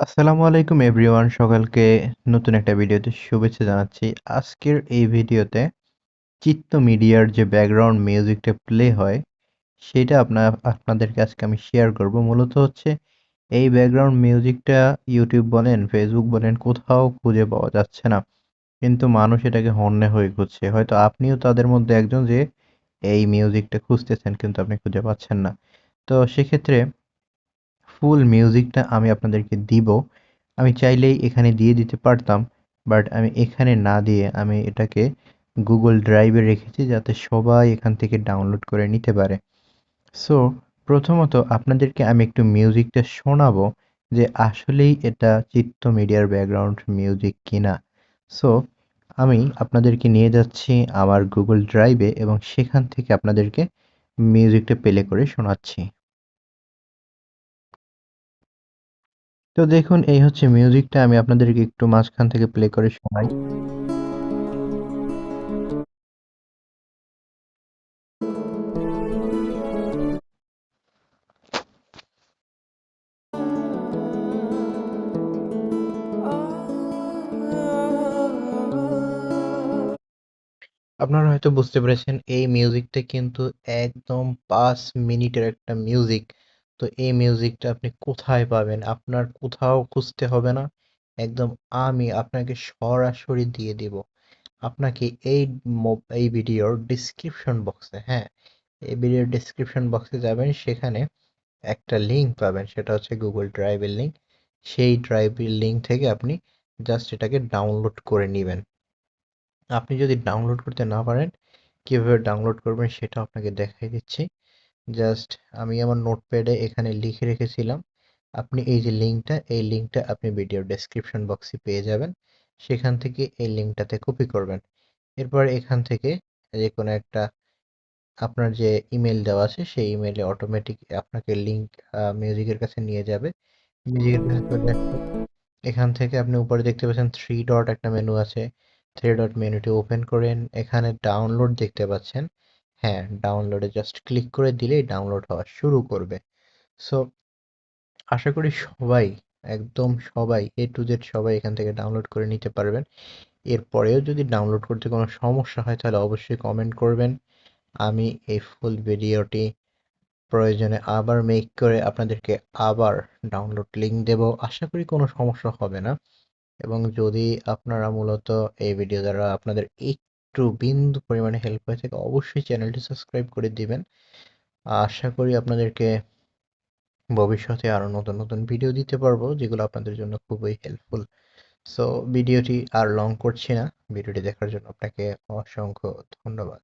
আসসালামু আলাইকুম এভরিওয়ান, সকলকে নতুন একটা ভিডিওতে শুভেচ্ছা জানাচ্ছি। আজকের এই ভিডিওতে চিত্ত মিডিয়ার যে ব্যাকগ্রাউন্ড মিউজিকটা প্লে হয় সেটা আপনাদেরকে আজকে আমি শেয়ার করব। মূলত হচ্ছে এই ব্যাকগ্রাউন্ড মিউজিকটা ইউটিউব বলেন, ফেসবুক বলেন, কোথাও খুঁজে পাওয়া যাচ্ছে না, কিন্তু মানুষ এটাকে হন্যে হয়ে খুঁজছে। হয়তো আপনিও তাদের মধ্যে একজন যে এই মিউজিকটা খুঁজতেছেন কিন্তু আপনি খুঁজে পাচ্ছেন না। তো সেক্ষেত্রে ফুল মিউজিকটা আমি আপনাদেরকে দিব। আমি চাইলেই এখানে দিয়ে দিতে পারতাম, বাট আমি এখানে না দিয়ে আমি এটাকে গুগল ড্রাইভে রেখেছি যাতে সবাই এখান থেকে ডাউনলোড করে নিতে পারে। সো প্রথমত আপনাদেরকে আমি একটু মিউজিকটা শোনাবো যে আসলেই এটা চিত্ত মিডিয়ার ব্যাকগ্রাউন্ড মিউজিক কিনা। সো আমি আপনাদেরকে নিয়ে যাচ্ছি আমার গুগল ড্রাইভে এবং সেখান থেকে আপনাদেরকে মিউজিকটা প্লে করে শোনাচ্ছি। তো দেখুন, এই হচ্ছে মিউজিকটা, আমি আপনাদেরকে একটু মাঝখান থেকে প্লে করে শোনাই। আপনারা হয়তো বুঝতে পেরেছেন এই মিউজিকটা কিন্তু একদম ৫ মিনিটের একটা মিউজিক। তো এই মিউজিকটা আপনি কোথায় পাবেন? আপনার কোথাও খুঁজতে হবে না। একদম আমি আপনাকে সরাসরি দিয়ে দিব। আপনাকে এই ভিডিওর ডেসক্রিপশন বক্সে, হ্যাঁ, এই ভিডিওর ডেসক্রিপশন বক্সে যাবেন, সেখানে একটা লিঙ্ক পাবেন, সেটা হচ্ছে গুগল ড্রাইভের লিঙ্ক। সেই ড্রাইভের লিঙ্ক থেকে আপনি জাস্ট এটাকে ডাউনলোড করে নিবেন। আপনি যদি ডাউনলোড করতে না পারেন, কিভাবে ডাউনলোড করবেন সেটাও আপনাকে দেখাই দিচ্ছি। জাস্ট আমি আমার নোটপ্যাডে এখানে লিখে রেখেছিলাম। আপনি এই যে লিঙ্কটা, এই লিঙ্কটা আপনি ভিডিওর ডেসক্রিপশন বক্সে পেয়ে যাবেন। সেখান থেকে এই লিঙ্কটাতে কপি করবেন। এরপর এখান থেকে যেকোনো একটা আপনার যে ইমেইল দেওয়া আছে সেই ইমেইলে অটোমেটিক আপনাকে লিঙ্ক মিউজিকের কাছে নিয়ে যাবে। মিউজিকের কাছে চলে আসবে। এখান থেকে আপনি উপরে দেখতে পাচ্ছেন 3 ডট একটা মেনু আছে। 3 ডট মেনুটি ওপেন করেন। এখানে ডাউনলোড দেখতে পাচ্ছেন। হ্যাঁ, ডাউনলোডে জাস্ট ক্লিক করে দিলেই ডাউনলোড হওয়া শুরু করবে। সো আশা করি সবাই, একদম সবাই A to Z সবাই এখান থেকে ডাউনলোড করে নিতে পারবেন। এরপরেও যদি ডাউনলোড করতে কোনো সমস্যা হয় তাহলে অবশ্যই কমেন্ট করবেন। আমি এই ফুল ভিডিওটি প্রয়োজনে আবার মেক করে আপনাদেরকে আবার ডাউনলোড লিংক দেব। আশা করি কোনো সমস্যা হবে না। এবং যদি আপনারা মূলত এই ভিডিও দ্বারা আপনাদের একটু বিন্দু পরিমাণে হেল্প হয়ে থাকে, অবশ্যই চ্যানেলটি সাবস্ক্রাইব করে দিবেন। আশা করি আপনাদেরকে ভবিষ্যতে আরো নতুন নতুন ভিডিও দিতে পারবো যেগুলো আপনাদের জন্য খুবই হেল্পফুল। সো ভিডিওটি আর লং করছি না। ভিডিওটি দেখার জন্য আপনাকে অসংখ্য ধন্যবাদ।